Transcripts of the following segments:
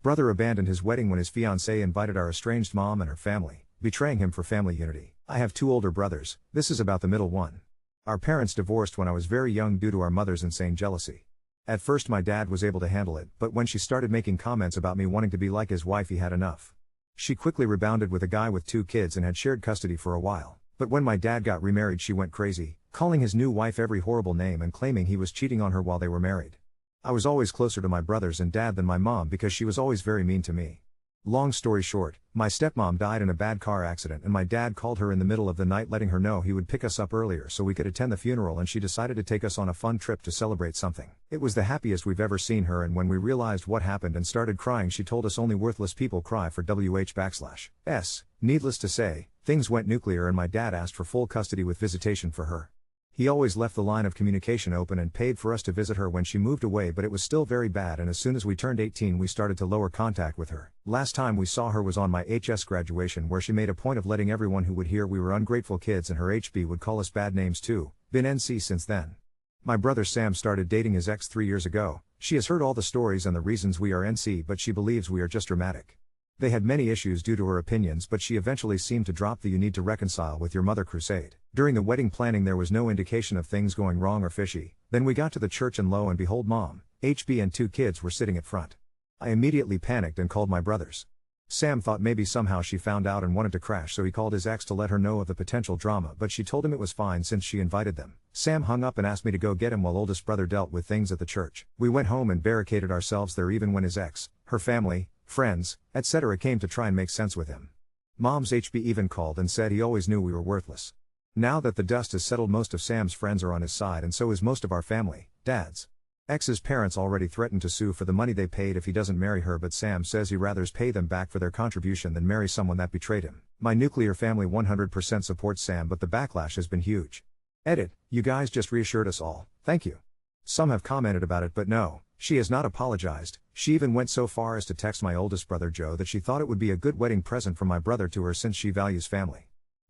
Brother abandoned his wedding when his fiancée invited our estranged mom and her family, betraying him for family unity. I have 2 older brothers, this is about the middle one. Our parents divorced when I was very young due to our mother's insane jealousy. At first my dad was able to handle it, but when she started making comments about me wanting to be like his wife, he had enough. She quickly rebounded with a guy with 2 kids and had shared custody for a while. But when my dad got remarried, she went crazy, calling his new wife every horrible name and claiming he was cheating on her while they were married. I was always closer to my brothers and dad than my mom because she was always very mean to me. Long story short, my stepmom died in a bad car accident and my dad called her in the middle of the night letting her know he would pick us up earlier so we could attend the funeral, and she decided to take us on a fun trip to celebrate something. It was the happiest we've ever seen her, and when we realized what happened and started crying, she told us only worthless people cry for WH/S. Needless to say, things went nuclear and my dad asked for full custody with visitation for her. He always left the line of communication open and paid for us to visit her when she moved away, but it was still very bad, and as soon as we turned 18 we started to lower contact with her. Last time we saw her was on my HS graduation, where she made a point of letting everyone who would hear we were ungrateful kids, and her HB would call us bad names too. Been NC since then. My brother Sam started dating his ex 3 years ago. She has heard all the stories and the reasons we are NC, but she believes we are just dramatic. They had many issues due to her opinions, but she eventually seemed to drop the "you need to reconcile with your mother" crusade. During the wedding planning there was no indication of things going wrong or fishy. Then we got to the church and lo and behold, mom, HB and 2 kids were sitting at front. I immediately panicked and called my brothers. Sam thought maybe somehow she found out and wanted to crash, so he called his ex to let her know of the potential drama, but she told him it was fine since she invited them. Sam hung up and asked me to go get him while oldest brother dealt with things at the church. We went home and barricaded ourselves there even when his ex, her family, friends, etc. came to try and make sense with him. Mom's HB even called and said he always knew we were worthless. Now that the dust has settled, most of Sam's friends are on his side, and so is most of our family. Dad's ex's parents already threatened to sue for the money they paid if he doesn't marry her, but Sam says he rathers pay them back for their contribution than marry someone that betrayed him. My nuclear family 100% supports Sam, but the backlash has been huge. Edit, you guys just reassured us all, thank you. Some have commented about it, but no, she has not apologized. She even went so far as to text my oldest brother Joe that she thought it would be a good wedding present from my brother to her since she values family.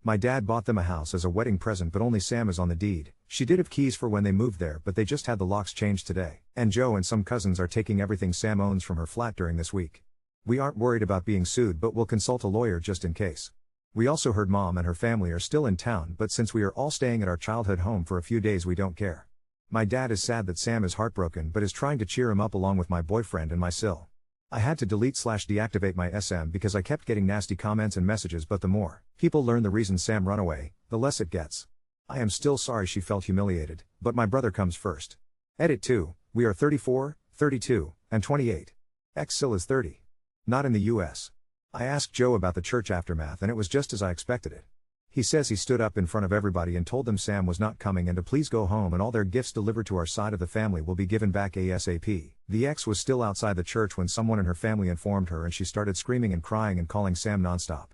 My dad bought them a house as a wedding present, but only Sam is on the deed. She did have keys for when they moved there, but they just had the locks changed today. And Joe and some cousins are taking everything Sam owns from her flat during this week. We aren't worried about being sued, but we'll consult a lawyer just in case. We also heard mom and her family are still in town, but since we are all staying at our childhood home for a few days we don't care. My dad is sad that Sam is heartbroken but is trying to cheer him up along with my boyfriend and my sil. I had to delete/deactivate my SM because I kept getting nasty comments and messages, but the more people learn the reason Sam run away, the less it gets. I am still sorry she felt humiliated, but my brother comes first. Edit 2, we are 34, 32, and 28. Ex-sil is 30. Not in the US. I asked Joe about the church aftermath and it was just as I expected it. He says he stood up in front of everybody and told them Sam was not coming and to please go home and all their gifts delivered to our side of the family will be given back ASAP. The ex was still outside the church when someone in her family informed her and she started screaming and crying and calling Sam nonstop.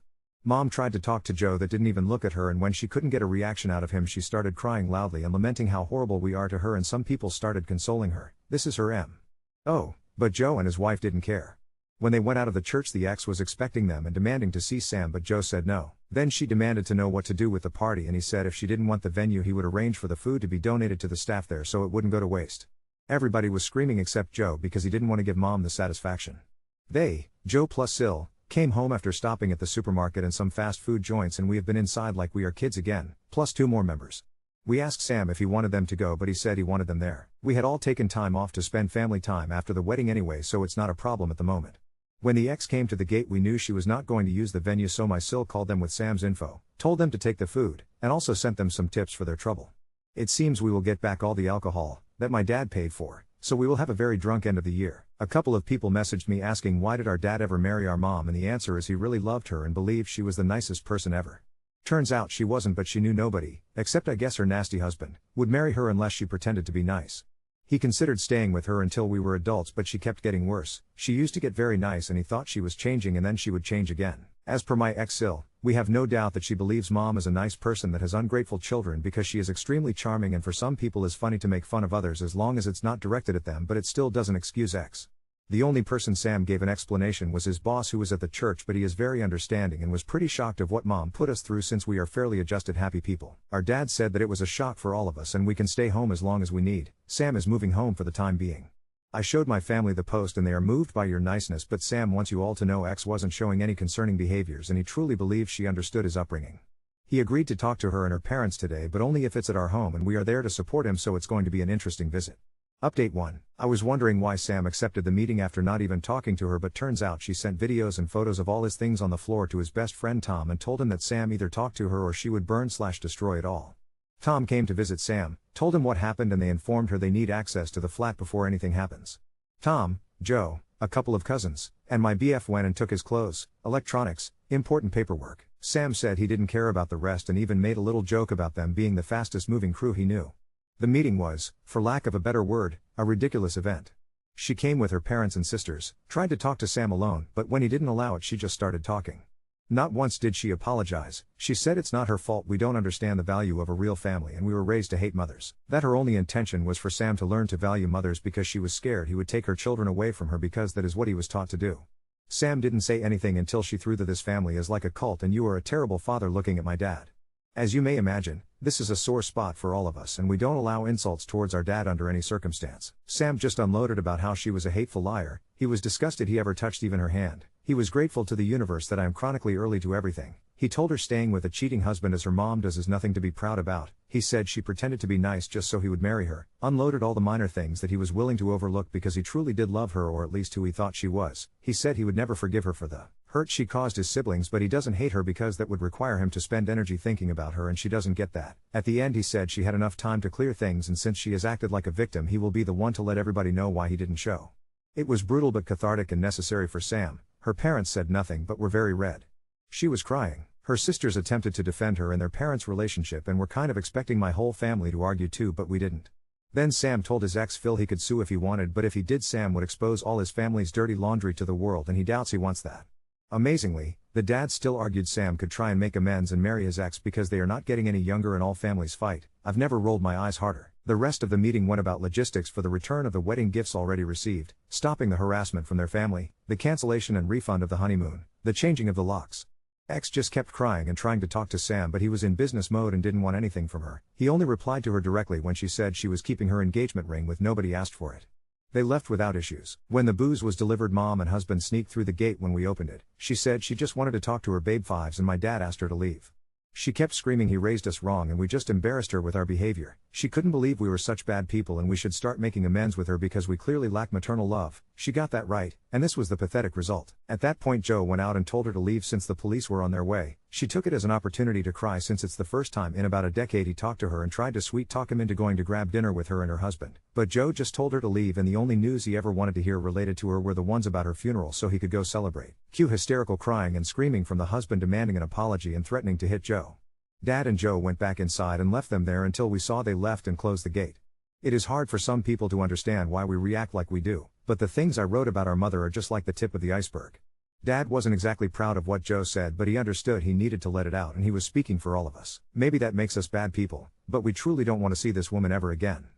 Mom tried to talk to Joe that didn't even look at her, and when she couldn't get a reaction out of him she started crying loudly and lamenting how horrible we are to her, and some people started consoling her. This is her M.O. But Joe and his wife didn't care. When they went out of the church the ex was expecting them and demanding to see Sam, but Joe said no. Then she demanded to know what to do with the party and he said if she didn't want the venue he would arrange for the food to be donated to the staff there so it wouldn't go to waste. Everybody was screaming except Joe because he didn't want to give mom the satisfaction. They, Joe plus Sil, came home after stopping at the supermarket and some fast food joints, and we have been inside like we are kids again, plus 2 more members. We asked Sam if he wanted them to go, but he said he wanted them there. We had all taken time off to spend family time after the wedding anyway, so it's not a problem at the moment. When the ex came to the gate we knew she was not going to use the venue, so my sil called them with Sam's info, told them to take the food, and also sent them some tips for their trouble. It seems we will get back all the alcohol that my dad paid for, so we will have a very drunk end of the year. A couple of people messaged me asking why did our dad ever marry our mom, and the answer is he really loved her and believed she was the nicest person ever. Turns out she wasn't, but she knew nobody, except I guess her nasty husband, would marry her unless she pretended to be nice. He considered staying with her until we were adults, but she kept getting worse. She used to get very nice and he thought she was changing, and then she would change again. As per my ex-sil, we have no doubt that she believes mom is a nice person that has ungrateful children because she is extremely charming, and for some people is funny to make fun of others as long as it's not directed at them, but it still doesn't excuse ex. The only person Sam gave an explanation was his boss, who was at the church, but he is very understanding and was pretty shocked of what mom put us through since we are fairly adjusted happy people. Our dad said that it was a shock for all of us and we can stay home as long as we need. Sam is moving home for the time being. I showed my family the post and they are moved by your niceness, but Sam wants you all to know X wasn't showing any concerning behaviors and he truly believes she understood his upbringing. He agreed to talk to her and her parents today, but only if it's at our home and we are there to support him, so it's going to be an interesting visit. Update 1. I was wondering why Sam accepted the meeting after not even talking to her, but turns out she sent videos and photos of all his things on the floor to his best friend Tom and told him that Sam either talked to her or she would burn/destroy it all. Tom came to visit Sam, told him what happened, and they informed her they need access to the flat before anything happens. Tom, Joe, a couple of cousins, and my BF went and took his clothes, electronics, important paperwork. Sam said he didn't care about the rest and even made a little joke about them being the fastest moving crew he knew. The meeting was, for lack of a better word, a ridiculous event. She came with her parents and sisters, tried to talk to Sam alone, but when he didn't allow it, she just started talking. Not once did she apologize. She said it's not her fault, we don't understand the value of a real family and we were raised to hate mothers. That her only intention was for Sam to learn to value mothers because she was scared he would take her children away from her, because that is what he was taught to do. Sam didn't say anything until she threw that this family is like a cult and you are a terrible father, looking at my dad. As you may imagine, this is a sore spot for all of us and we don't allow insults towards our dad under any circumstance. Sam just unloaded about how she was a hateful liar, he was disgusted he ever touched even her hand. He was grateful to the universe that I am chronically early to everything. He told her staying with a cheating husband as her mom does is nothing to be proud about. He said she pretended to be nice just so he would marry her. Unloaded all the minor things that he was willing to overlook because he truly did love her, or at least who he thought she was. He said he would never forgive her for the hurt she caused his siblings, but he doesn't hate her because that would require him to spend energy thinking about her and she doesn't get that. At the end he said she had enough time to clear things, and since she has acted like a victim, he will be the one to let everybody know why he didn't show. It was brutal but cathartic and necessary for Sam. Her parents said nothing but were very red. She was crying. Her sisters attempted to defend her and their parents' relationship and were kind of expecting my whole family to argue too, but we didn't. Then Sam told his ex Phil he could sue if he wanted, but if he did, Sam would expose all his family's dirty laundry to the world, and he doubts he wants that. Amazingly, the dad still argued Sam could try and make amends and marry his ex because they are not getting any younger and all families fight. I've never rolled my eyes harder. The rest of the meeting went about logistics for the return of the wedding gifts already received, stopping the harassment from their family, the cancellation and refund of the honeymoon, the changing of the locks. Ex just kept crying and trying to talk to Sam, but he was in business mode and didn't want anything from her. He only replied to her directly when she said she was keeping her engagement ring with nobody asked for it. They left without issues. When the booze was delivered, mom and husband sneaked through the gate when we opened it. She said she just wanted to talk to her babe fives and my dad asked her to leave. She kept screaming he raised us wrong and we just embarrassed her with our behavior. She couldn't believe we were such bad people and we should start making amends with her because we clearly lack maternal love. She got that right, and this was the pathetic result. At that point Joe went out and told her to leave since the police were on their way. She took it as an opportunity to cry since it's the first time in about a decade he talked to her and tried to sweet talk him into going to grab dinner with her and her husband. But Joe just told her to leave, and the only news he ever wanted to hear related to her were the ones about her funeral so he could go celebrate. Cue hysterical crying and screaming from the husband demanding an apology and threatening to hit Joe. Dad and Joe went back inside and left them there until we saw they left and closed the gate. It is hard for some people to understand why we react like we do, but the things I wrote about our mother are just like the tip of the iceberg. Dad wasn't exactly proud of what Joe said, but he understood he needed to let it out and he was speaking for all of us. Maybe that makes us bad people, but we truly don't want to see this woman ever again.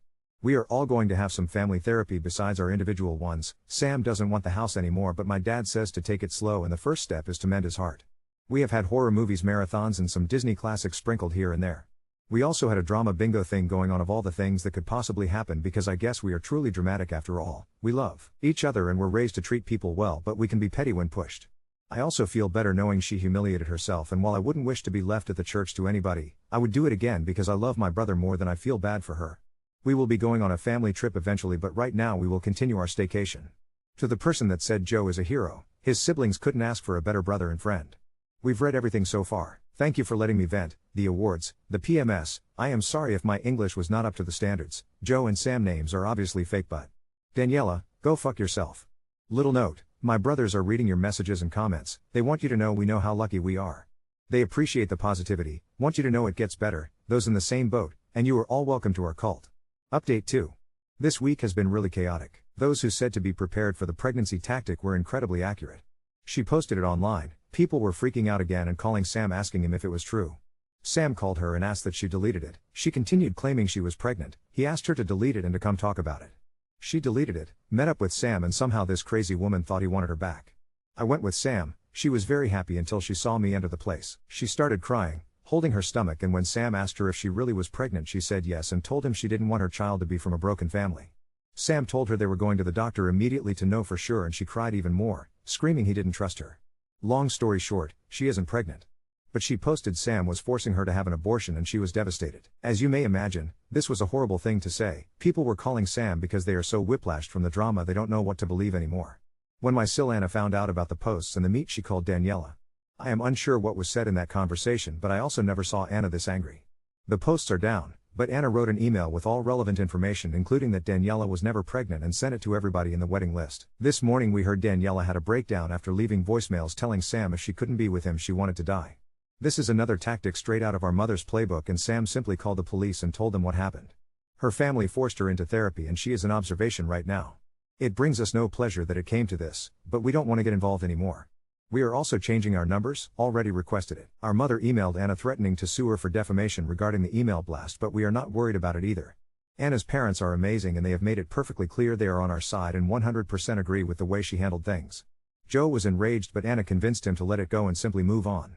We are all going to have some family therapy besides our individual ones. Sam doesn't want the house anymore, but my dad says to take it slow and the first step is to mend his heart. We have had horror movies marathons and some Disney classics sprinkled here and there. We also had a drama bingo thing going on of all the things that could possibly happen, because I guess we are truly dramatic after all. We love each other and were raised to treat people well, but we can be petty when pushed. I also feel better knowing she humiliated herself, and while I wouldn't wish to be left at the church to anybody, I would do it again because I love my brother more than I feel bad for her. We will be going on a family trip eventually, but right now we will continue our staycation. To the person that said Joe is a hero, his siblings couldn't ask for a better brother and friend. We've read everything so far. Thank you for letting me vent. The awards, the PMS, I am sorry if my English was not up to the standards. Joe and Sam names are obviously fake, but Daniela, go fuck yourself. Little note, my brothers are reading your messages and comments. They want you to know we know how lucky we are. They appreciate the positivity, want you to know it gets better, those in the same boat, and you are all welcome to our cult. Update 2. This week has been really chaotic. Those who said to be prepared for the pregnancy tactic were incredibly accurate. She posted it online. People were freaking out again and calling Sam asking him if it was true. Sam called her and asked that she deleted it. She continued claiming she was pregnant. He asked her to delete it and to come talk about it. She deleted it, met up with Sam, and somehow this crazy woman thought he wanted her back. I went with Sam. She was very happy until she saw me enter the place. She started crying, holding her stomach, and when Sam asked her if she really was pregnant, she said yes and told him she didn't want her child to be from a broken family. Sam told her they were going to the doctor immediately to know for sure, and she cried even more, screaming he didn't trust her. Long story short, she isn't pregnant. But she posted Sam was forcing her to have an abortion and she was devastated. As you may imagine, this was a horrible thing to say. People were calling Sam because they are so whiplashed from the drama they don't know what to believe anymore. When my sil Anna found out about the posts and the meet, she called Daniela. I am unsure what was said in that conversation, but I also never saw Anna this angry. The posts are down, but Anna wrote an email with all relevant information, including that Daniela was never pregnant, and sent it to everybody in the wedding list. This morning we heard Daniela had a breakdown after leaving voicemails telling Sam if she couldn't be with him she wanted to die. This is another tactic straight out of our mother's playbook, and Sam simply called the police and told them what happened. Her family forced her into therapy and she is in observation right now. It brings us no pleasure that it came to this, but we don't want to get involved anymore. We are also changing our numbers, already requested it. Our mother emailed Anna threatening to sue her for defamation regarding the email blast, but we are not worried about it either. Anna's parents are amazing and they have made it perfectly clear they are on our side and 100% agree with the way she handled things. Joe was enraged, but Anna convinced him to let it go and simply move on.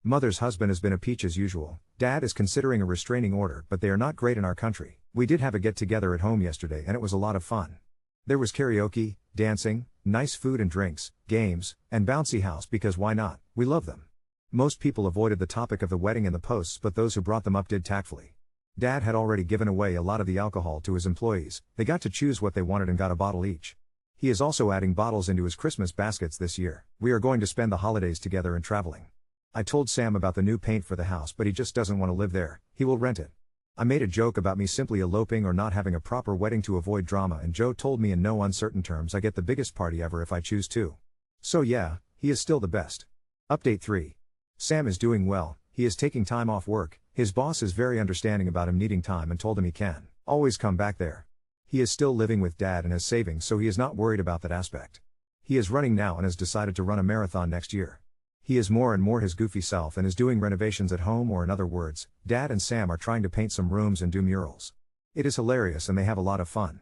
Mother's husband has been a peach as usual. Dad is considering a restraining order, but they are not great in our country. We did have a get-together at home yesterday and it was a lot of fun. There was karaoke, dancing, nice food and drinks, games, and bouncy house because why not? We love them. Most people avoided the topic of the wedding and the posts, but those who brought them up did tactfully. Dad had already given away a lot of the alcohol to his employees. They got to choose what they wanted and got a bottle each. He is also adding bottles into his Christmas baskets this year. We are going to spend the holidays together and traveling. I told Sam about the new paint for the house, but he just doesn't want to live there. He will rent it. I made a joke about me simply eloping or not having a proper wedding to avoid drama, and Joe told me in no uncertain terms I get the biggest party ever if I choose to. So yeah, he is still the best. Update 3. Sam is doing well. He is taking time off work. His boss is very understanding about him needing time and told him he can always come back there. He is still living with Dad and has savings, so he is not worried about that aspect. He is running now and has decided to run a marathon next year. He is more and more his goofy self and is doing renovations at home, or in other words, Dad and Sam are trying to paint some rooms and do murals. It is hilarious and they have a lot of fun.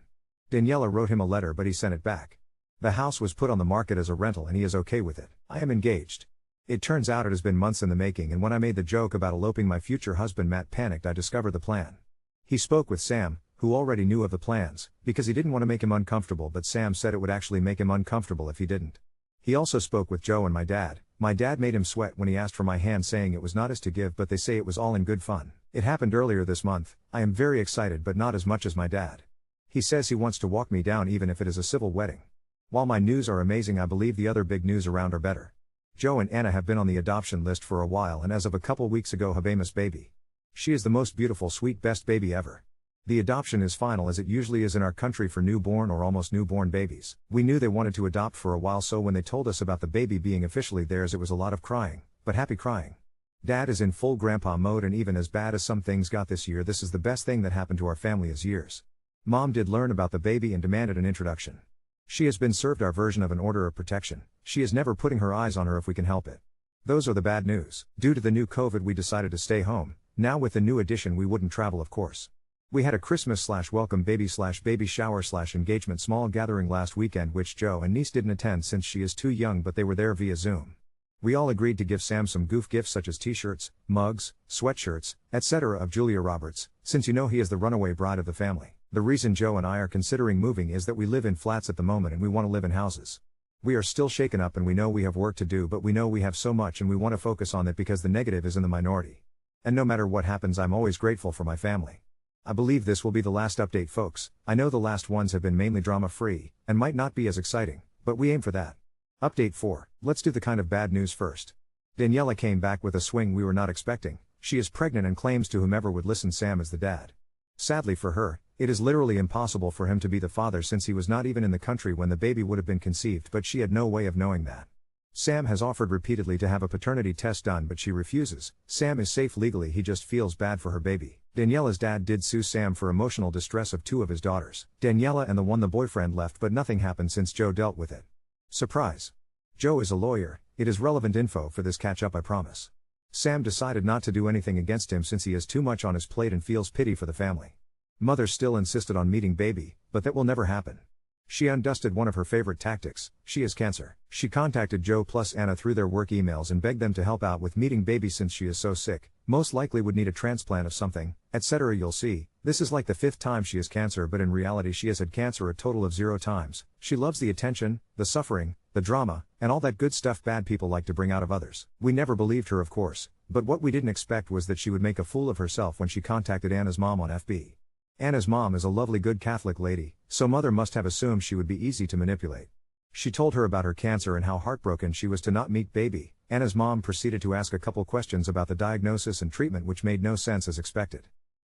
Daniela wrote him a letter, but he sent it back. The house was put on the market as a rental and he is okay with it. I am engaged. It turns out it has been months in the making, and when I made the joke about eloping, my future husband Matt panicked. I discovered the plan. He spoke with Sam, who already knew of the plans, because he didn't want to make him uncomfortable, but Sam said it would actually make him uncomfortable if he didn't. He also spoke with Joe and my dad. My dad made him sweat when he asked for my hand, saying it was not his to give, but they say it was all in good fun. It happened earlier this month. I am very excited, but not as much as my dad. He says he wants to walk me down even if it is a civil wedding. While my news are amazing, I believe the other big news around are better. Joe and Anna have been on the adoption list for a while, and as of a couple weeks ago, Habemus baby. She is the most beautiful, sweet, best baby ever. The adoption is final, as it usually is in our country for newborn or almost newborn babies. We knew they wanted to adopt for a while, so when they told us about the baby being officially theirs, it was a lot of crying, but happy crying. Dad is in full grandpa mode, and even as bad as some things got this year, this is the best thing that happened to our family as years. Mom did learn about the baby and demanded an introduction. She has been served our version of an order of protection. She is never putting her eyes on her if we can help it. Those are the bad news. Due to the new COVID, we decided to stay home. Now with the new addition, we wouldn't travel, of course. We had a Christmas/welcome baby shower/engagement small gathering last weekend, which Joe and niece didn't attend since she is too young, but they were there via Zoom. We all agreed to give Sam some goof gifts such as t-shirts, mugs, sweatshirts, etc. of Julia Roberts, since you know he is the runaway bride of the family. The reason Joe and I are considering moving is that we live in flats at the moment and we want to live in houses. We are still shaken up and we know we have work to do, but we know we have so much and we want to focus on it because the negative is in the minority. And no matter what happens, I'm always grateful for my family. I believe this will be the last update, folks. I know the last ones have been mainly drama-free, and might not be as exciting, but we aim for that. Update 4. Let's do the kind of bad news first. Daniela came back with a swing we were not expecting. She is pregnant and claims to whomever would listen Sam is the dad. Sadly for her, it is literally impossible for him to be the father, since he was not even in the country when the baby would have been conceived, but she had no way of knowing that. Sam has offered repeatedly to have a paternity test done, but she refuses. Sam is safe legally, he just feels bad for her baby. Daniela's dad did sue Sam for emotional distress of 2 of his daughters. Daniela and the boyfriend left, but nothing happened since Joe dealt with it. Surprise! Joe is a lawyer. It is relevant info for this catch up, I promise. Sam decided not to do anything against him since he has too much on his plate and feels pity for the family. Mother still insisted on meeting baby, but that will never happen. She undusted one of her favorite tactics. She is Cancer. She contacted Joe plus Anna through their work emails and begged them to help out with meeting baby since she is so sick, most likely would need a transplant of something, etc. You'll see, this is like the 5th time she is Cancer, but in reality she has had cancer a total of 0 times. She loves the attention, the suffering, the drama, and all that good stuff bad people like to bring out of others. We never believed her, of course, but what we didn't expect was that she would make a fool of herself when she contacted Anna's mom on FB. Anna's mom is a lovely good Catholic lady, so mother must have assumed she would be easy to manipulate. She told her about her cancer and how heartbroken she was to not meet baby. Anna's mom proceeded to ask a couple questions about the diagnosis and treatment which made no sense as expected.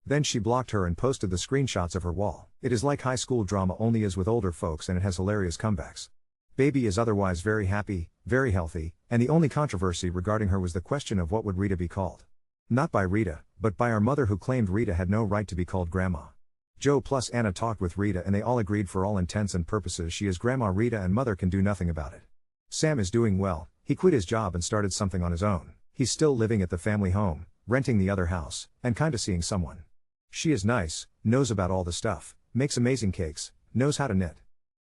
Then she blocked her and posted the screenshots of her wall. It is like high school drama only is with older folks, and it has hilarious comebacks. Baby is otherwise very happy, very healthy, and the only controversy regarding her was the question of what would Rita be called. Not by Rita, but by our mother, who claimed Rita had no right to be called Grandma. Joe plus Anna talked with Rita and they all agreed for all intents and purposes she is Grandma Rita and mother can do nothing about it. Sam is doing well. He quit his job and started something on his own. He's still living at the family home, renting the other house, and kinda seeing someone. She is nice, knows about all the stuff, makes amazing cakes, knows how to knit.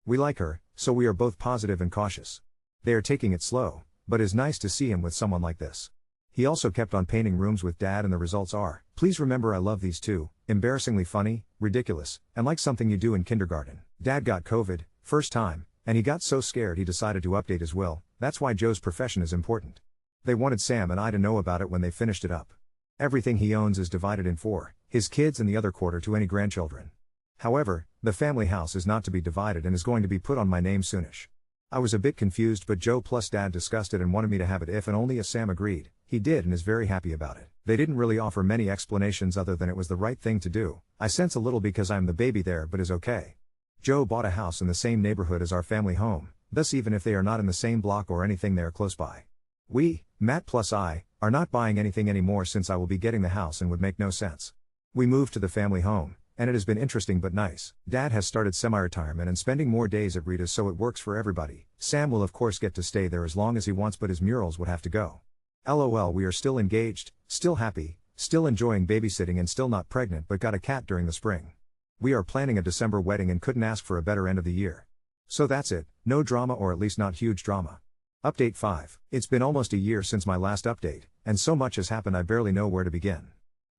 We like her, so we are both positive and cautious. They are taking it slow, but it's nice to see him with someone like this. He also kept on painting rooms with Dad and the results are, please remember I love these two, embarrassingly funny, ridiculous, and like something you do in kindergarten. Dad got COVID, first time, and he got so scared he decided to update his will. That's why Joe's profession is important. They wanted Sam and I to know about it when they finished it up. Everything he owns is divided in 4, his kids and the other quarter to any grandchildren. However, the family house is not to be divided and is going to be put on my name soonish. I was a bit confused, but Joe plus Dad discussed it and wanted me to have it if and only if Sam agreed. He did and is very happy about it. They didn't really offer many explanations other than it was the right thing to do. I sense a little because I'm the baby there, but is okay. Joe bought a house in the same neighborhood as our family home, thus even if they are not in the same block or anything, they are close by. We, Matt plus I, are not buying anything anymore since I will be getting the house and would make no sense. We moved to the family home, and it has been interesting but nice. Dad has started semi-retirement and spending more days at Rita's, so it works for everybody. Sam will of course get to stay there as long as he wants, but his murals would have to go. LOL, we are still engaged, still happy, still enjoying babysitting and still not pregnant but got a cat during the spring. We are planning a December wedding and couldn't ask for a better end of the year. So that's it, no drama, or at least not huge drama. Update 5. It's been almost a year since my last update, and so much has happened I barely know where to begin.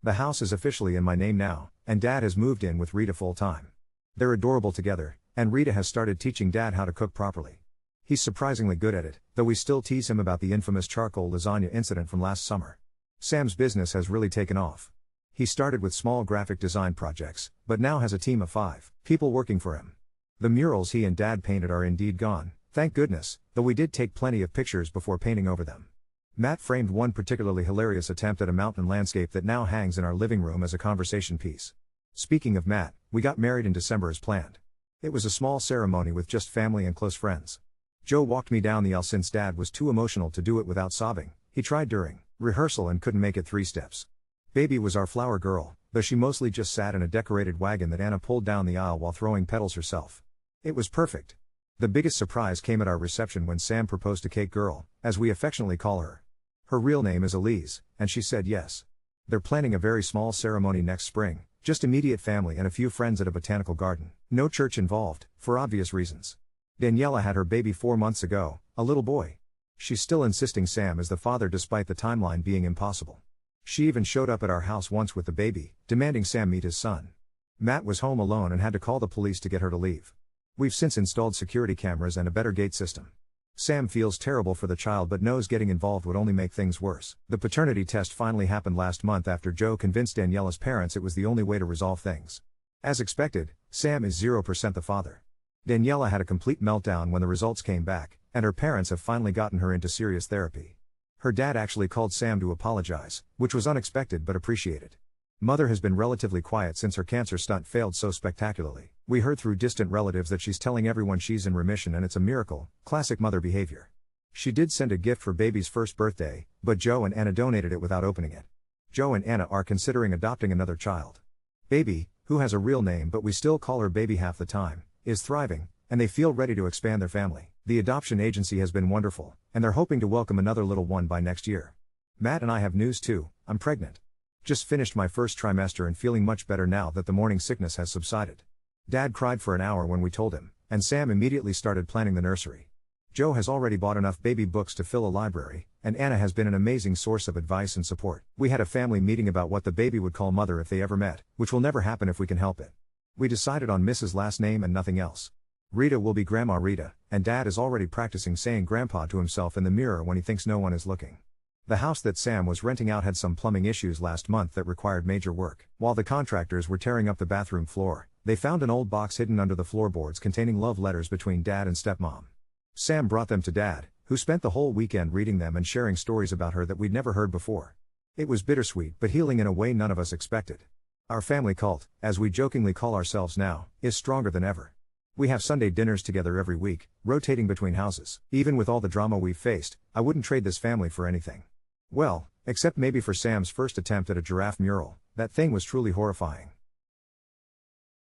The house is officially in my name now, and Dad has moved in with Rita full time. They're adorable together, and Rita has started teaching Dad how to cook properly. He's surprisingly good at it, though we still tease him about the infamous charcoal lasagna incident from last summer. Sam's business has really taken off. He started with small graphic design projects, but now has a team of 5 people working for him. The murals he and Dad painted are indeed gone, thank goodness, though we did take plenty of pictures before painting over them. Matt framed one particularly hilarious attempt at a mountain landscape that now hangs in our living room as a conversation piece. Speaking of Matt, we got married in December as planned. It was a small ceremony with just family and close friends. Joe walked me down the aisle since Dad was too emotional to do it without sobbing. He tried during rehearsal and couldn't make it 3 steps. Baby was our flower girl, though she mostly just sat in a decorated wagon that Anna pulled down the aisle while throwing petals herself. It was perfect. The biggest surprise came at our reception when Sam proposed to Cake Girl, as we affectionately call her. Her real name is Elise, and she said yes. They're planning a very small ceremony next spring, just immediate family and a few friends at a botanical garden. No church involved, for obvious reasons. Daniela had her baby 4 months ago, a little boy. She's still insisting Sam is the father despite the timeline being impossible. She even showed up at our house once with the baby, demanding Sam meet his son. Matt was home alone and had to call the police to get her to leave. We've since installed security cameras and a better gate system. Sam feels terrible for the child but knows getting involved would only make things worse. The paternity test finally happened last month after Joe convinced Daniela's parents it was the only way to resolve things. As expected, Sam is 0% the father. Daniela had a complete meltdown when the results came back, and her parents have finally gotten her into serious therapy. Her dad actually called Sam to apologize, which was unexpected but appreciated. Mother has been relatively quiet since her cancer stunt failed so spectacularly. We heard through distant relatives that she's telling everyone she's in remission and it's a miracle, classic mother behavior. She did send a gift for baby's first birthday, but Joe and Anna donated it without opening it. Joe and Anna are considering adopting another child. Baby, who has a real name but we still call her Baby half the time, is thriving, and they feel ready to expand their family. The adoption agency has been wonderful, and they're hoping to welcome another little one by next year. Matt and I have news too, I'm pregnant. Just finished my first trimester and feeling much better now that the morning sickness has subsided. Dad cried for an hour when we told him, and Sam immediately started planning the nursery. Joe has already bought enough baby books to fill a library, and Anna has been an amazing source of advice and support. We had a family meeting about what the baby would call mother if they ever met, which will never happen if we can help it. We decided on Mrs. last name and nothing else. Rita will be Grandma Rita, and Dad is already practicing saying Grandpa to himself in the mirror when he thinks no one is looking. The house that Sam was renting out had some plumbing issues last month that required major work. While the contractors were tearing up the bathroom floor, they found an old box hidden under the floorboards containing love letters between Dad and Stepmom. Sam brought them to Dad, who spent the whole weekend reading them and sharing stories about her that we'd never heard before. It was bittersweet but healing in a way none of us expected. Our family cult, as we jokingly call ourselves now, is stronger than ever. We have Sunday dinners together every week, rotating between houses. Even with all the drama we've faced, I wouldn't trade this family for anything. Well, except maybe for Sam's first attempt at a giraffe mural. That thing was truly horrifying.